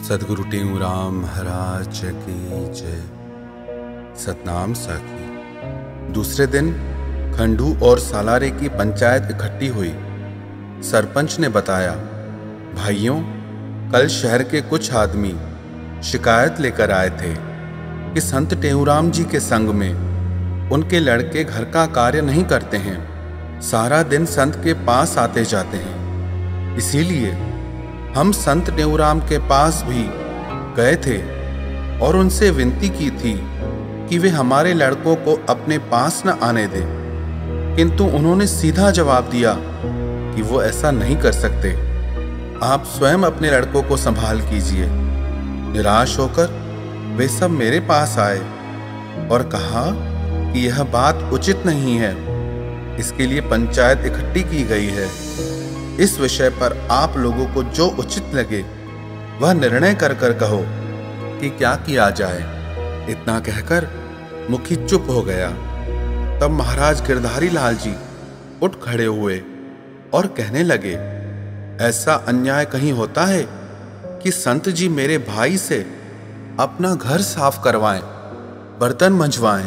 सदगुरु टेऊराम महाराज की जय। सतनाम साखी। दूसरे दिन खंडू और सालारे की पंचायत इकट्ठी हुई। सरपंच ने बताया, भाइयों, कल शहर के कुछ आदमी शिकायत लेकर आए थे कि संत टेऊराम जी के संग में उनके लड़के घर का कार्य नहीं करते हैं, सारा दिन संत के पास आते जाते हैं। इसीलिए हम संत टेऊराम के पास भी गए थे और उनसे विनती की थी कि वे हमारे लड़कों को अपने पास न आने दें, किंतु उन्होंने सीधा जवाब दिया कि वो ऐसा नहीं कर सकते, आप स्वयं अपने लड़कों को संभाल कीजिए। निराश होकर वे सब मेरे पास आए और कहा कि यह बात उचित नहीं है, इसके लिए पंचायत इकट्ठी की गई है। इस विषय पर आप लोगों को जो उचित लगे वह निर्णय कर कर कहो कि क्या किया जाए। इतना कहकर मुखी चुप हो गया। तब महाराज गिरधारी लाल जी उठ खड़े हुए और कहने लगे, ऐसा अन्याय कहीं होता है कि संत जी मेरे भाई से अपना घर साफ करवाएं, बर्तन मंजवाएं,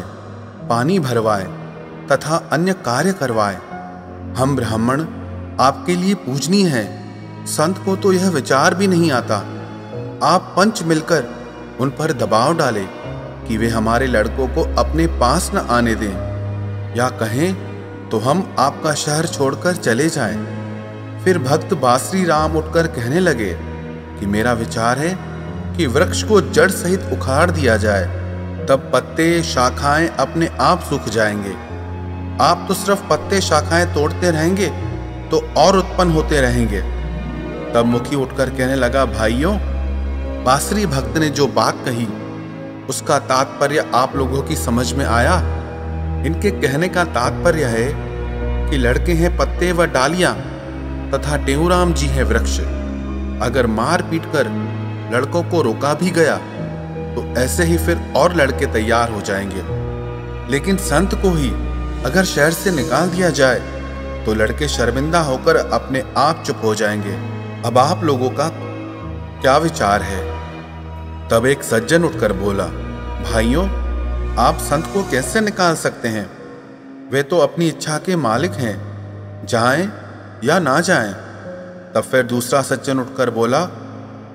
पानी भरवाएं तथा अन्य कार्य करवाएं। हम ब्राह्मण आपके लिए पूजनीय हैं, संत को तो यह विचार भी नहीं आता। आप पंच मिलकर उन पर दबाव डालें कि वे हमारे लड़कों को अपने पास न आने दें, या कहें तो हम आपका शहर छोड़कर चले जाएं। फिर भक्त बासरी राम उठकर कहने लगे कि मेरा विचार है कि वृक्ष को जड़ सहित उखाड़ दिया जाए, तब पत्ते शाखाएं अपने आप सूख जाएंगे। आप तो सिर्फ पत्ते शाखाएं तोड़ते रहेंगे तो और उत्पन्न होते रहेंगे। तब मुखी उठकर कहने लगा, भाइयों, बासरी भक्त ने जो बात कही उसका तात्पर्य आप लोगों की समझ में आया। इनके कहने का तात्पर्य है कि लड़के हैं पत्ते व डालियां तथा टेऊराम जी है वृक्ष। अगर मार पीट कर लड़कों को रोका भी गया तो ऐसे ही फिर और लड़के तैयार हो जाएंगे, लेकिन संत को ही अगर शहर से निकाल दिया जाए तो लड़के शर्मिंदा होकर अपने आप चुप हो जाएंगे। अब आप लोगों का क्या विचार है? तब एक सज्जन उठकर बोला, भाइयों, आप संत को कैसे निकाल सकते हैं? वे तो अपनी इच्छा के मालिक हैं, जाएं या ना जाएं। तब फिर दूसरा सज्जन उठकर बोला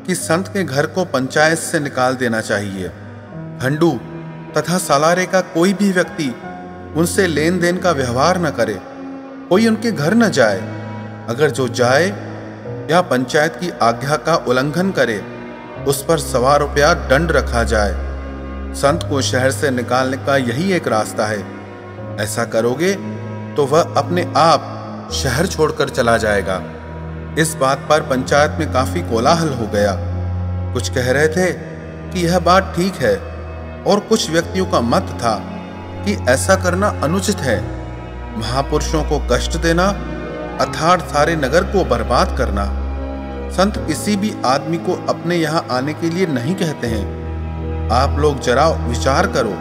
कि संत के घर को पंचायत से निकाल देना चाहिए। खंडू तथा सालारे का कोई भी व्यक्ति उनसे लेन देन का व्यवहार न करे, कोई उनके घर न जाए। अगर जो जाए या पंचायत की आज्ञा का उल्लंघन करे उस पर 100 रुपया दंड रखा जाए। संत को शहर से निकालने का यही एक रास्ता है। ऐसा करोगे तो वह अपने आप शहर छोड़कर चला जाएगा। इस बात पर पंचायत में काफी कोलाहल हो गया। कुछ कह रहे थे कि यह बात ठीक है और कुछ व्यक्तियों का मत था कि ऐसा करना अनुचित है। महापुरुषों को कष्ट देना अर्थात सारे नगर को बर्बाद करना। संत किसी भी आदमी को अपने यहाँ आने के लिए नहीं कहते हैं। आप लोग जरा विचार करो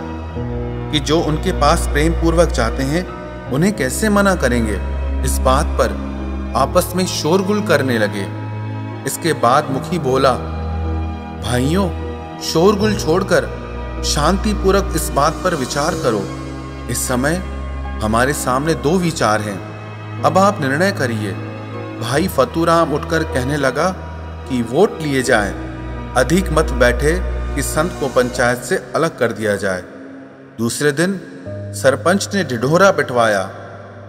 कि जो उनके पास प्रेम पूर्वक जाते हैं उन्हें कैसे मना करेंगे। इस बात पर आपस में शोरगुल करने लगे। इसके बाद मुखी बोला, भाइयों, शोरगुल छोड़कर शांतिपूर्वक इस बात पर विचार करो। इस समय हमारे सामने 2 विचार हैं, अब आप निर्णय करिए। भाई फतूराम उठकर कहने लगा कि वोट लिए जाएं, अधिक मत बैठे कि संत को पंचायत से अलग कर दिया जाए। दूसरे दिन सरपंच ने ढिढोरा पिटवाया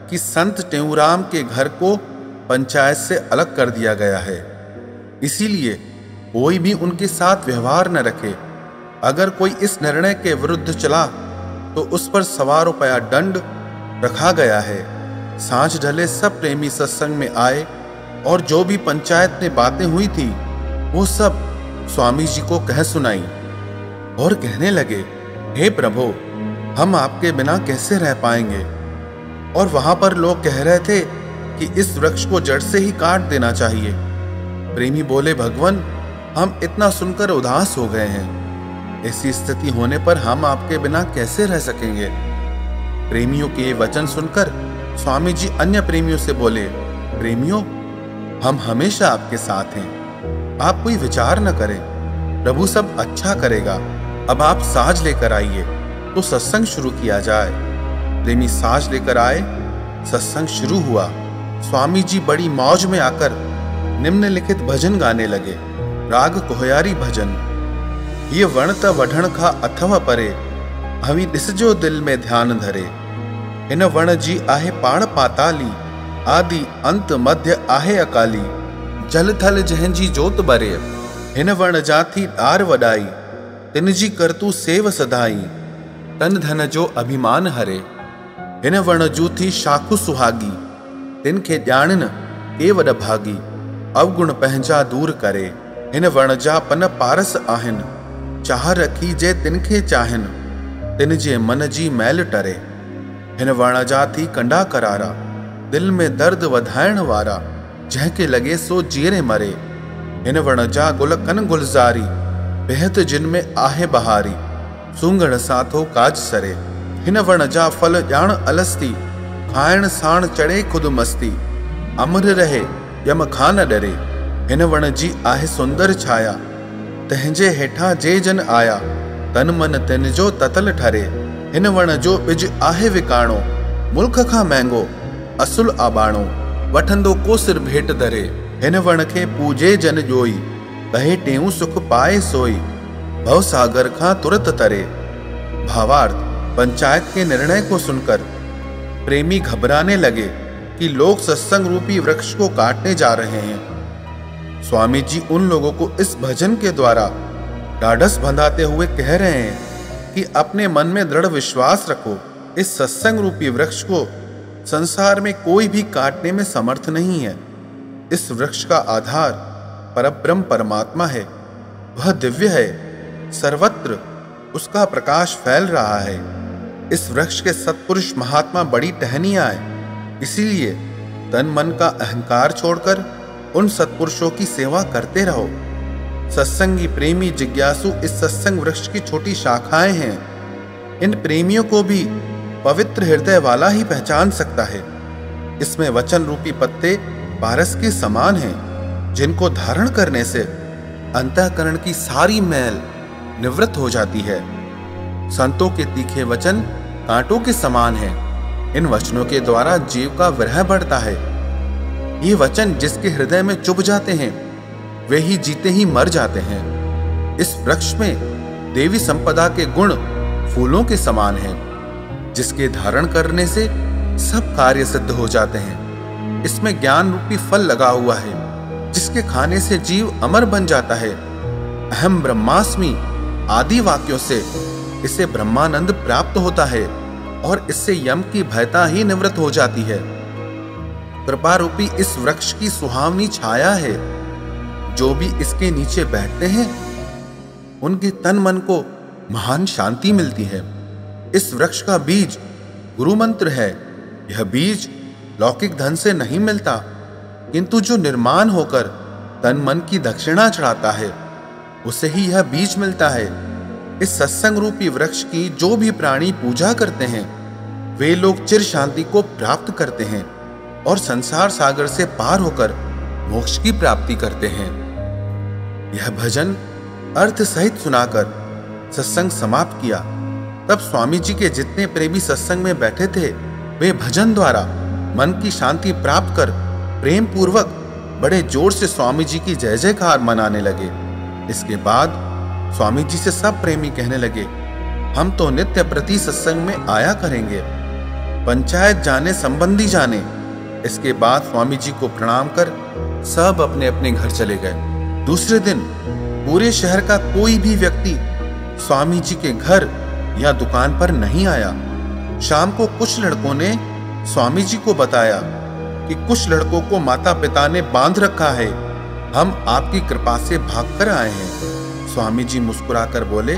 कि संत टेऊराम के घर को पंचायत से अलग कर दिया गया है, इसीलिए कोई भी उनके साथ व्यवहार न रखे। अगर कोई इस निर्णय के विरुद्ध चला तो उस पर 100 रुपया दंड रखा गया है। सांझ ढले सब प्रेमी सत्संग में आए और जो भी पंचायत में बातें हुई थी वो सब स्वामी जी को कह सुनाई और कहने लगे, हे प्रभु, हम आपके बिना कैसे रह पाएंगे। और वहां पर लोग कह रहे थे कि इस वृक्ष को जड़ से ही काट देना चाहिए। प्रेमी बोले, भगवान, हम इतना सुनकर उदास हो गए हैं। ऐसी स्थिति होने पर हम आपके बिना कैसे रह सकेंगे। प्रेमियों के ये वचन सुनकर स्वामी जी अन्य प्रेमियों से बोले, प्रेमियों, हम हमेशा आपके साथ हैं, आप कोई विचार न करें। प्रभु सब अच्छा करेगा, अब आप साज लेकर आइए तो सत्संग शुरू किया जाए। प्रेमी साज लेकर आए, सत्संग शुरू हुआ। स्वामी जी बड़ी मौज में आकर निम्नलिखित भजन गाने लगे। राग कोहयारी भजन। ये वण त वढण खा अथवा परे, हवी ॾिसजो दिल में ध्यान धरे। इन वण जी आहे पाण पाताली, आदि अंत मध्य आहे अकाली। जल थल जंहिंजी जोत बरे, हिन वण जा थी ॾार वॾाई। तिन जी करतू सेव सदाई, तन धन जो अभिमान हरे। हिन वण जू थी शाखु सुहागी, तिन खे ॼाणन के वॾ भागी। अवगुण पंहिंजा दूर करे, हिन वण जा पन पारस आहिनि। चाह रखी जे तिन खे चाहिनि, तिन जे मन जी मैल टरे। हिन वण जा थी कंडा करारा, दिल में दर्द वधाइण वारा। जंहिंखे लगे सो जीरे मरे। हिन वण जा गुल कन गुलज़ारी, बेहत जिन में आहे बहारी। सूंघण सां थो काज सरे। हिन वण जा फल ॼाण अलस्ती, खाइण साण चढ़े खुद मस्ती। अमर रहे यम खां न डरे, हिन वण जी आहे सुंदर छाया। तंहिंजे हेठां जे जन आया, तन मन तिन जो ततल ठरे। हिन वण जो ॿिज आहे विकाणो, मुल्क खां महांगो असुल आबाणो। वठंदो को सिर भेट धरे, हिन वण खे पूजे जन जोई। कहे टेऊं सुख पाए सोई, भव सागर खां तुरत तरे। भावार्थ, पंचायत के निर्णय को सुनकर प्रेमी घबराने लगे कि लोग सत्संग रूपी वृक्ष को काटने जा रहे हैं। स्वामी जी उन लोगों को इस भजन के द्वारा ढाढ़स बंधाते हुए कह रहे हैं कि अपने मन में दृढ़ विश्वास रखो। इस सत्संग रूपी वृक्ष को संसार में कोई भी काटने में समर्थ नहीं है। इस वृक्ष का आधार परब्रह्म परमात्मा है। वह दिव्य है, सर्वत्र उसका प्रकाश फैल रहा है। इस वृक्ष के सत्पुरुष महात्मा बड़ी टहनियां आए। इसीलिए तन मन का अहंकार छोड़कर उन सत्पुरुषों की सेवा करते रहो। सत्संगी प्रेमी जिज्ञासु इस सत्संग वृक्ष की छोटी शाखाएं हैं। इन प्रेमियों को भी पवित्र हृदय वाला ही पहचान सकता है। इसमें वचन रूपी पत्ते पारस के समान हैं, जिनको धारण करने से अंतःकरण की सारी मैल निवृत्त हो जाती है। संतों के तीखे वचन कांटों के समान हैं। इन वचनों के द्वारा जीव का विरह बढ़ता है। ये वचन जिसके हृदय में चुभ जाते हैं, वे ही जीते ही मर जाते हैं। इस वृक्ष में देवी संपदा के गुण फूलों के समान हैं, जिसके धारण करने से सब कार्य सिद्ध हो जाते हैं। इसमें ज्ञान रूपी फल लगा हुआ है, जिसके खाने से जीव अमर बन जाता है। अहम ब्रह्मास्मि आदि वाक्यों से इसे ब्रह्मानंद प्राप्त होता है और इससे यम की भयता ही निवृत्त हो जाती है। कृपा रूपी इस वृक्ष की सुहावनी छाया है। जो भी इसके नीचे बैठते हैं, उनके तन मन को महान शांति मिलती है। इस वृक्ष का बीज गुरु मंत्र है। यह बीज लौकिक धन से नहीं मिलता, किंतु जो निर्माण होकर तन मन की दक्षिणा चढ़ाता है, उसे ही यह बीज मिलता है। इस सत्संग रूपी वृक्ष की जो भी प्राणी पूजा करते हैं, वे लोग चिर शांति को प्राप्त करते हैं और संसार सागर से पार होकर मोक्ष की प्राप्ति करते हैं। यह भजन अर्थ सहित सुनाकर सत्संग समाप्त किया। तब स्वामी जी के जितने प्रेमी सत्संग में बैठे थे, वे भजन द्वारा मन की शांति प्राप्त कर प्रेम पूर्वक बड़े जोर से स्वामी जी की जय जयकार मनाने लगे। इसके बाद स्वामी जी से सब प्रेमी कहने लगे, हम तो नित्य प्रति सत्संग में आया करेंगे। पंचायत जाने संबंधी जाने। इसके बाद स्वामी जी को प्रणाम कर सब अपने अपने घर चले गए। दूसरे दिन पूरे शहर का कोई भी व्यक्ति स्वामी जी के घर या दुकान पर नहीं आया। शाम को कुछ लड़कों ने स्वामी जी को बताया कि कुछ लड़कों को माता पिता ने बांध रखा है, हम आपकी कृपा से भागकर आए हैं। स्वामी जी मुस्कुराकर बोले,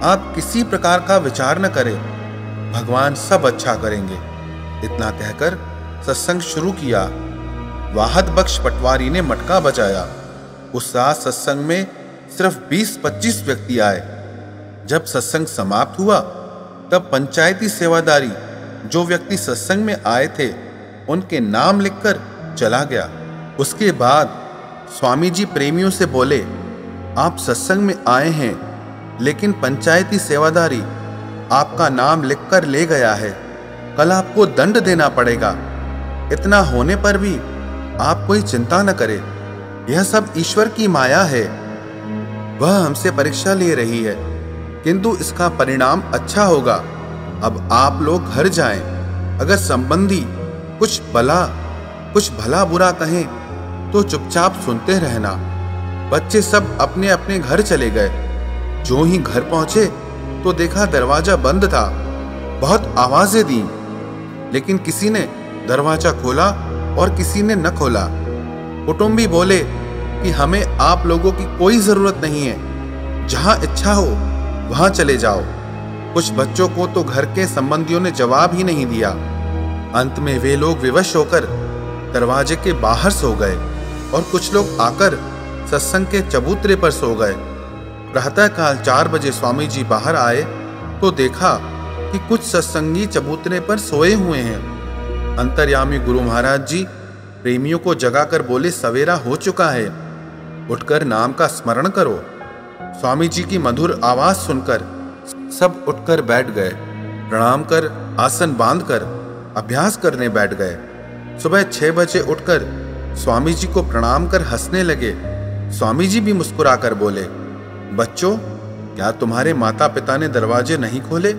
आप किसी प्रकार का विचार न करें, भगवान सब अच्छा करेंगे। इतना कहकर सत्संग शुरू किया। वाहद बख्श पटवारी ने मटका बजाया। उस रात सत्संग में सिर्फ 20-25 व्यक्ति आए। जब सत्संग समाप्त हुआ, तब पंचायती सेवादारी जो व्यक्ति सत्संग में आए थे, उनके नाम लिखकर चला गया। उसके बाद स्वामी जी प्रेमियों से बोले, आप सत्संग में आए हैं, लेकिन पंचायती सेवादारी आपका नाम लिखकर ले गया है। कल आपको दंड देना पड़ेगा। इतना होने पर भी आप कोई चिंता न करें, यह सब ईश्वर की माया है। वह हमसे परीक्षा ले रही है, किंतु इसका परिणाम अच्छा होगा। अब आप लोग घर जाएं। अगर संबंधी कुछ भला बुरा कहें तो चुपचाप सुनते रहना। बच्चे सब अपने अपने घर चले गए। जो ही घर पहुंचे तो देखा दरवाजा बंद था। बहुत आवाजें दी, लेकिन किसी ने दरवाजा खोला और किसी ने न खोला। कुटुंबी बोले कि हमें आप लोगों की कोई जरूरत नहीं है, जहां इच्छा हो वहां चले जाओ। कुछ बच्चों को तो घर के संबंधियों ने जवाब ही नहीं दिया। अंत में वे लोग विवश होकर दरवाजे के बाहर सो गए और कुछ लोग आकर सत्संग के चबूतरे पर सो गए। प्रातःकाल 4 बजे स्वामी जी बाहर आए तो देखा कि कुछ सत्संगी चबूतरे पर सोए हुए हैं। अंतर्यामी गुरु महाराज जी प्रेमियों को जगाकर बोले, सवेरा हो चुका है, उठकर नाम का स्मरण करो। स्वामी जी की मधुर आवाज सुनकर सब उठकर बैठ गए। प्रणाम कर आसन बांधकर अभ्यास करने बैठ गए। सुबह 6 बजे उठकर स्वामी जी को प्रणाम कर हंसने लगे। स्वामी जी भी मुस्कुराकर बोले, बच्चों, क्या तुम्हारे माता पिता ने दरवाजे नहीं खोले?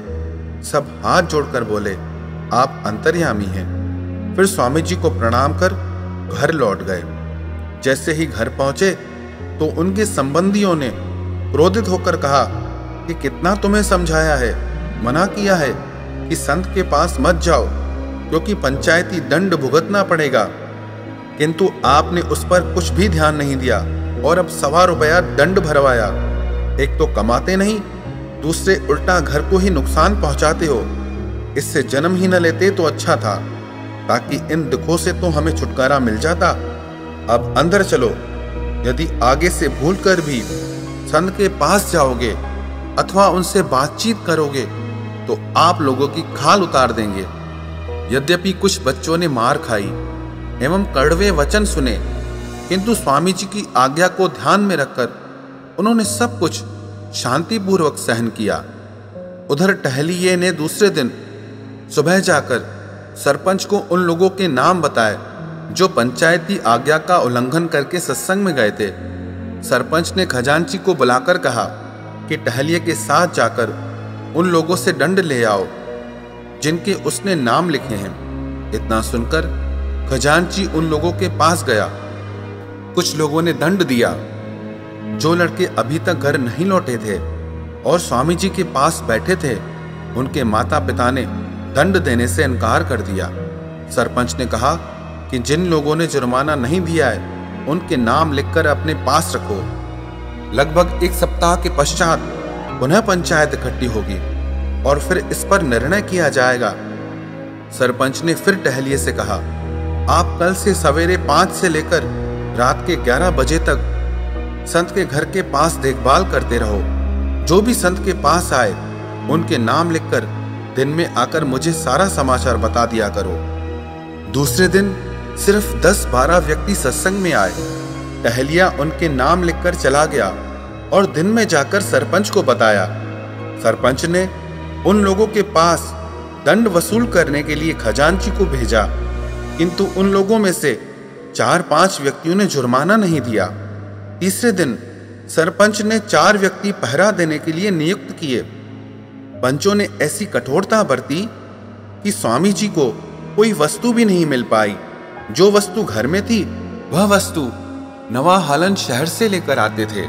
सब हाथ जोड़कर बोले, आप अंतर्यामी हैं। फिर स्वामी जी को प्रणाम कर घर लौट गए। जैसे ही घर पहुंचे तो उनके संबंधियों ने क्रोधित होकर कहा कि कितना तुम्हें समझाया है, मना किया है कि संत के पास मत जाओ, क्योंकि पंचायती दंड भुगतना पड़ेगा, किंतु आपने उस पर कुछ भी ध्यान नहीं दिया और अब 1.25 रुपया दंड भरवाया। एक तो कमाते नहीं, दूसरे उल्टा घर को ही नुकसान पहुंचाते हो। इससे जन्म ही न लेते तो अच्छा था, ताकि इन दुखों से तो हमें छुटकारा मिल जाता। अब अंदर चलो। यदि आगे से भूल कर भी संत के पास जाओगे अथवा उनसे बातचीत करोगे तो आप लोगों की खाल उतार देंगे। यद्यपि कुछ बच्चों ने मार खाई एवं कड़वे वचन सुने, किंतु स्वामी जी की आज्ञा को ध्यान में रखकर उन्होंने सब कुछ शांतिपूर्वक सहन किया। उधर टहलिए ने दूसरे दिन सुबह जाकर सरपंच को उन लोगों के नाम बताए जो पंचायती आज्ञा का उल्लंघन करके सत्संग में गए थे। सरपंच ने खजांची को बुलाकर कहा कि टहलिए के साथ जाकर उन लोगों से दंड ले आओ जिनके उसने नाम लिखे हैं। इतना सुनकर खजांची उन लोगों के पास गया। कुछ लोगों ने दंड दिया। जो लड़के अभी तक घर नहीं लौटे थे और स्वामी जी के पास बैठे थे, उनके माता पिता ने दंड देने से इनकार कर दिया। सरपंच ने कहा कि जिन लोगों ने जुर्माना नहीं दिया है उनके नाम लिखकर अपने पास रखो। लगभग 1 सप्ताह के पश्चात पुनः पंचायत इकट्ठी होगी और फिर इस पर निर्णय किया जाएगा। सरपंच ने फिर टहलिए से कहा, आप कल से सवेरे 5 से लेकर रात के 11 बजे तक संत के घर के पास देखभाल करते रहो। जो भी संत के पास आए उनके नाम लिखकर दिन में आकर मुझे सारा समाचार बता दिया करो। दूसरे दिन सिर्फ 10-12 व्यक्ति सत्संग में आए। टहलिया उनके नाम लिखकर चला गया और दिन में जाकर सरपंच को बताया। सरपंच ने उन लोगों के पास दंड वसूल करने के लिए खजांची को भेजा, किंतु उन लोगों में से 4-5 व्यक्तियों ने जुर्माना नहीं दिया। तीसरे दिन सरपंच ने 4 व्यक्ति पहरा देने के लिए नियुक्त किए। पंचों ने ऐसी कठोरता बरती कि स्वामी जी को कोई वस्तु भी नहीं मिल पाई। जो वस्तु घर में थी वह वस्तु नवा हालन शहर से लेकर आते थे।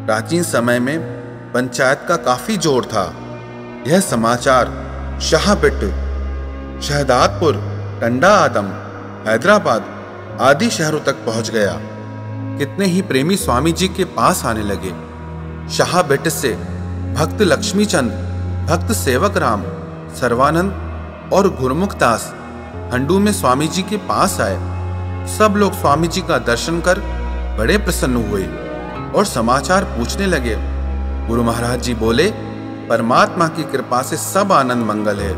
प्राचीन समय में पंचायत का काफी जोर था। यह समाचार शाहबिट, शहदादपुर, टंडा आदम, हैदराबाद आदि शहरों तक पहुंच गया। कितने ही प्रेमी स्वामी जी के पास आने लगे। शाहबिट से भक्त लक्ष्मीचंद, भक्त सेवक राम, सर्वानंद और गुरमुख दास हंडू में स्वामी जी के पास आए। सब लोग स्वामी जी का दर्शन कर बड़े प्रसन्न हुए और समाचार पूछने लगे। गुरु महाराज जी बोले, परमात्मा की कृपा से सब आनंद मंगल है।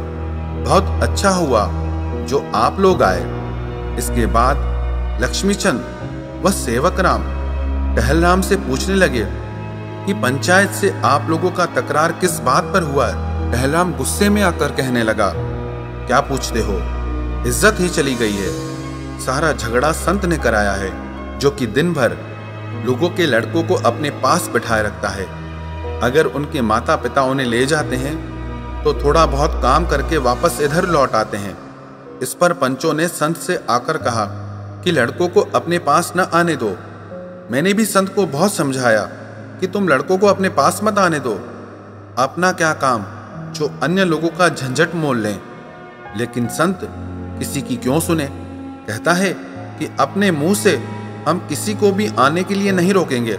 बहुत अच्छा हुआ जो आप लोग आए। इसके बाद लक्ष्मीचंद व सेवक राम टहल राम से पूछने लगे कि पंचायत से आप लोगों का तकरार किस बात पर हुआ है। टहलराम गुस्से में आकर कहने लगा, क्या पूछते हो, इज्जत ही चली गई है। सारा झगड़ा संत ने कराया है, जो कि दिन भर लोगों के लड़कों को अपने पास बिठाए रखता है। अगर उनके माता पिता उन्हें ले जाते हैं तो थोड़ा बहुत काम करके वापस इधर लौट आते हैं। इस पर पंचों ने संत से आकर कहा कि लड़कों को अपने पास न आने दो। मैंने भी संत को बहुत समझाया कि तुम लड़कों को अपने पास मत आने दो, अपना क्या काम जो अन्य लोगों का झंझट मोल लें। लेकिन संत किसी की क्यों सुने, कहता है कि अपने मुंह से हम किसी को भी आने के लिए नहीं रोकेंगे।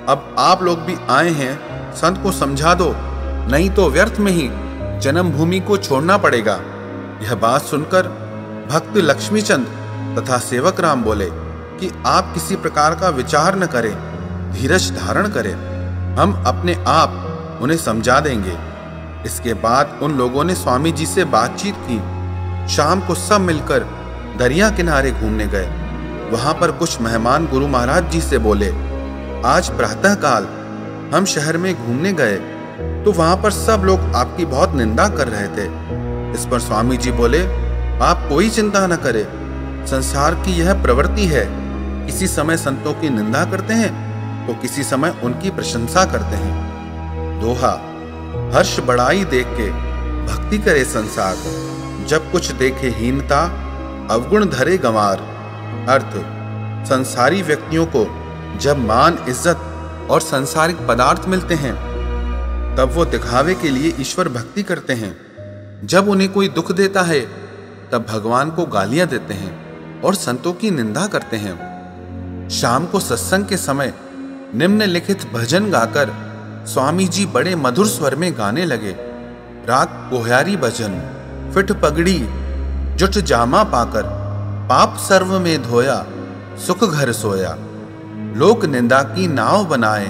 अब आप लोग भी आए हैं, संत को समझा दो, नहीं तो व्यर्थ में ही जन्मभूमि को छोड़ना पड़ेगा। यह बात सुनकर भक्त लक्ष्मीचंद तथा सेवक राम बोले कि आप किसी प्रकार का विचार न करें, धीरज धारण करें, हम अपने आप उन्हें समझा देंगे। इसके बाद उन लोगों ने स्वामी जी से बातचीत की। शाम को सब मिलकर दरिया किनारे घूमने गए। वहां पर कुछ मेहमान गुरु महाराज जी से बोले, आज प्रातःकाल हम शहर में घूमने गए तो वहां पर सब लोग आपकी बहुत निंदा कर रहे थे। इस पर स्वामी जी बोले, आप कोई चिंता न करें, संसार की यह प्रवृत्ति है, किसी समय संतों की निंदा करते हैं तो किसी समय उनकी प्रशंसा करते हैं। दोहा, हर्ष बढ़ाई देख के भक्ति करे संसार, जब कुछ देखे हीनता अवगुण धरे गंवार। अर्थ, संसारी व्यक्तियों को जब मान इज्जत और सांसारिक पदार्थ मिलते हैं तब वो दिखावे के लिए ईश्वर भक्ति करते हैं। जब उन्हें कोई दुख देता है तब भगवान को गालियां देते हैं और संतों की निंदा करते हैं। शाम को सत्संग के समय निम्नलिखित भजन गाकर स्वामी जी बड़े मधुर स्वर में गाने लगे। राग कोह्यारी भजन। फिट पगड़ी जुट जामा पाकर, पाप सर्व में धोया, सुख घर सोया। लोक निंदा की नाव बनाए,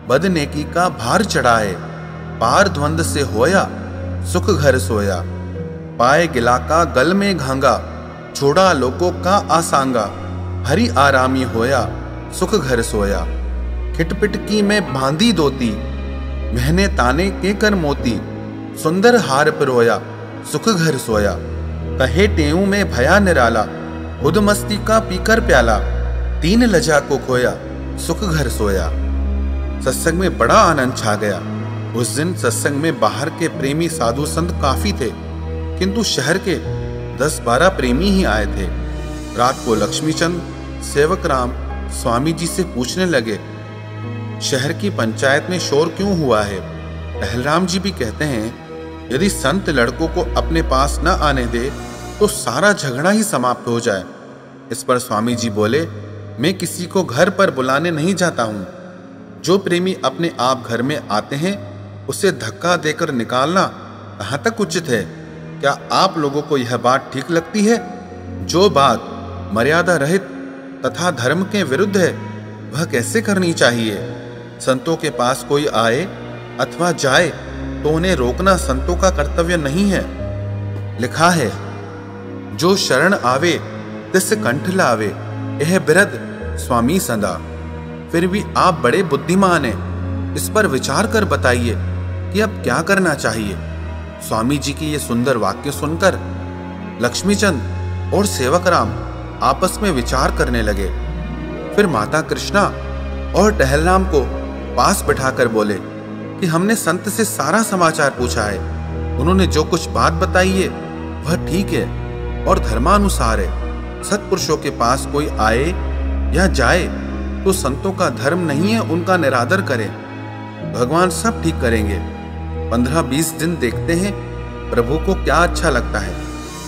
बदनेकी का भार चढ़ाए। पार द्वंद से होया, सुख घर सोया। पाए गिला का गल में घांगा, छोड़ा लोगों का आसांगा। हरि आरामी होया, सुख घर सोया। खिटपिट की में बांधी दोती, महने ताने के कर मोती। सुंदर हार पिरोया, सुख घर सोया। कहे टेऊ में भया निराला, खुद मस्ती का पीकर प्याला। तीन लजा को खोया, सुख घर सोया। सत्संग में बड़ा आनंद छा गया। उस दिन सत्संग में बाहर के प्रेमी साधु संत काफी थे, किंतु शहर के 10-12 प्रेमी ही आए थे। रात को लक्ष्मीचंद सेवक राम स्वामी जी से पूछने लगे, शहर की पंचायत में शोर क्यों हुआ है। टहलराम जी भी कहते हैं, यदि संत लड़कों को अपने पास न आने दे तो सारा झगड़ा ही समाप्त हो जाए। इस पर स्वामी जी बोले, मैं किसी को घर पर बुलाने नहीं जाता हूँ। जो प्रेमी अपने आप घर में आते हैं उसे धक्का देकर निकालना कहाँ तक उचित है। क्या आप लोगों को यह बात ठीक लगती है? जो बात मर्यादा रहित तथा धर्म के विरुद्ध है वह कैसे करनी चाहिए। संतों के पास कोई आए अथवा जाए तो उन्हें रोकना संतों का कर्तव्य नहीं है। लिखा है, जो शरण आवे तिस कंठ लावे, यह बिरद स्वामी सदा। फिर भी आप बड़े बुद्धिमान हैं, इस पर विचार कर बताइए कि अब क्या करना चाहिए। स्वामी जी की ये सुंदर वाक्य सुनकर लक्ष्मीचंद और सेवक राम आपस में विचार करने लगे। फिर माता कृष्णा और टहलराम को पास बिठाकर बोले कि हमने संत से सारा समाचार पूछा है। उन्होंने जो कुछ बात बताई है वह ठीक है और धर्मानुसार है। सत्पुरुषों के पास कोई आए या जाए तो संतों का धर्म नहीं है उनका निरादर करें। भगवान सब ठीक करेंगे। 15-20 दिन देखते हैं प्रभु को क्या अच्छा लगता है।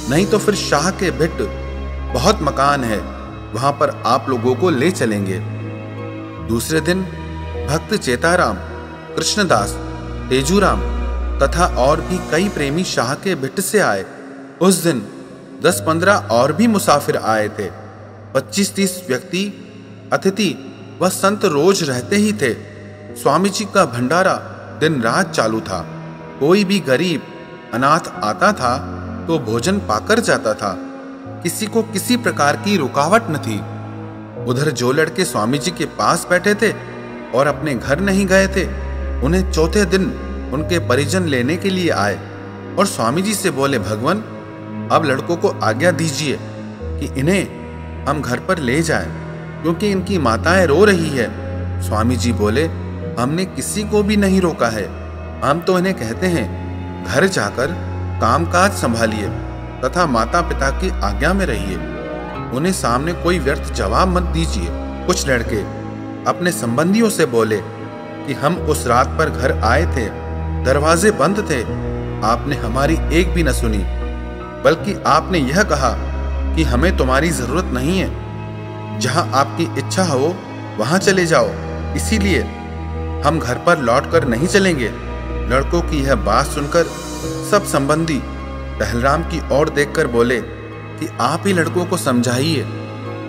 नहीं तो फिर शाह के भिट बहुत मकान है, वहां पर आप लोगों को ले चलेंगे। दूसरे दिन भक्त चेताराम, कृष्णदास, तेजूराम तथा और भी कई प्रेमी शाह के भिट से आए। उस दिन 10-15 और भी मुसाफिर आए थे। 25-30 व्यक्ति अतिथि व संत रोज रहते ही थे। स्वामी जी का भंडारा दिन रात चालू था। कोई भी गरीब अनाथ आता था तो भोजन पाकर जाता था। किसी को किसी प्रकार की रुकावट न थी। उधर जो लड़के स्वामी जी के पास बैठे थे और अपने घर नहीं गए थे, उन्हें चौथे दिन उनके परिजन लेने के लिए आए और स्वामी जी से बोले, भगवान अब लड़कों को आज्ञा दीजिए कि इन्हें हम घर पर ले जाएं, क्योंकि इनकी माताएं रो रही है। स्वामी जी बोले, हमने किसी को भी नहीं रोका है, हम तो इन्हें कहते हैं घर जाकर कामकाज संभालिए तथा माता पिता की आज्ञा में रहिए, उन्हें सामने कोई व्यर्थ जवाब मत दीजिए। कुछ लड़के अपने संबंधियों से बोले कि हम उस रात पर घर आए थे, दरवाजे बंद थे, आपने हमारी एक भी न सुनी, बल्कि आपने यह कहा कि हमें तुम्हारी जरूरत नहीं है, जहां आपकी इच्छा हो वहां चले जाओ, इसीलिए हम घर पर लौट कर नहीं चलेंगे। लड़कों की यह बात सुनकर सब संबंधी टहलराम की ओर देखकर बोले कि आप ही लड़कों को समझाइए।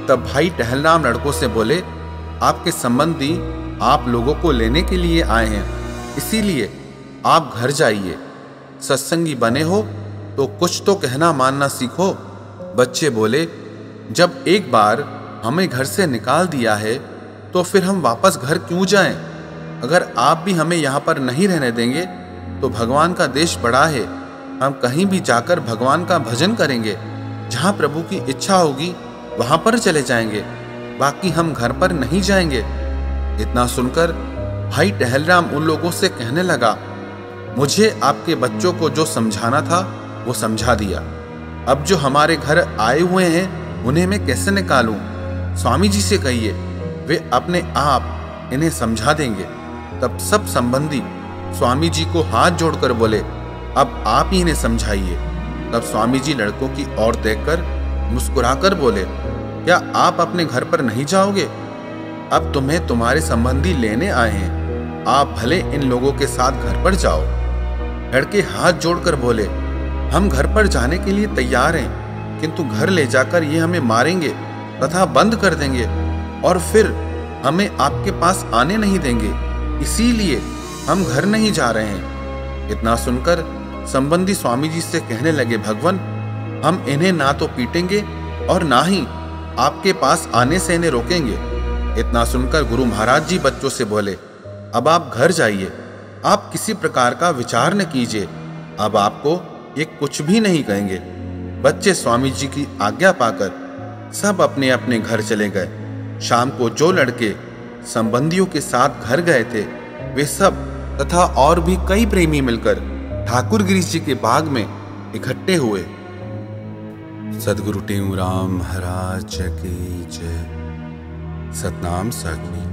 तब भाई टहलराम लड़कों से बोले, आपके संबंधी आप लोगों को लेने के लिए आए हैं, इसीलिए आप घर जाइए। सत्संगी बने हो तो कुछ तो कहना मानना सीखो। बच्चे बोले, जब एक बार हमें घर से निकाल दिया है तो फिर हम वापस घर क्यों जाएं? अगर आप भी हमें यहाँ पर नहीं रहने देंगे तो भगवान का देश बड़ा है, हम कहीं भी जाकर भगवान का भजन करेंगे, जहाँ प्रभु की इच्छा होगी वहां पर चले जाएंगे, बाकी हम घर पर नहीं जाएंगे। इतना सुनकर भाई टहलराम उन लोगों से कहने लगा, मुझे आपके बच्चों को जो समझाना था वो समझा दिया, अब जो हमारे घर आए हुए हैं उन्हें मैं कैसे निकालूं? स्वामी जी से कहिए, वे अपने आप इन्हें समझा देंगे। तब सब संबंधी स्वामी जी को हाथ जोड़कर बोले, अब आप ही इन्हें समझाइए। तब स्वामी जी लड़कों की ओर देखकर मुस्कुराकर बोले, क्या आप अपने घर पर नहीं जाओगे? अब तुम्हें तुम्हारे संबंधी लेने आए हैं, आप भले इन लोगों के साथ घर पर जाओ। लड़के हाथ जोड़कर बोले, हम घर पर जाने के लिए तैयार हैं, किंतु घर ले जाकर ये हमें मारेंगे तथा बंद कर देंगे और फिर हमें आपके पास आने नहीं देंगे, इसीलिए हम घर नहीं जा रहे हैं। इतना सुनकर संबंधी स्वामी जी से कहने लगे, भगवान हम इन्हें ना तो पीटेंगे और ना ही आपके पास आने से इन्हें रोकेंगे। इतना सुनकर गुरु महाराज जी बच्चों से बोले, अब आप घर जाइए, आप किसी प्रकार का विचार न कीजिए, अब आपको ये कुछ भी नहीं कहेंगे। बच्चे स्वामी जी की आज्ञा पाकर सब अपने अपने घर चले गए। शाम को जो लड़के संबंधियों के साथ घर गए थे वे सब तथा और भी कई प्रेमी मिलकर ठाकुर गिरीश जी के बाग में इकट्ठे हुए। सदगुरु टेऊराम महाराज की जय। सतनाम साखी।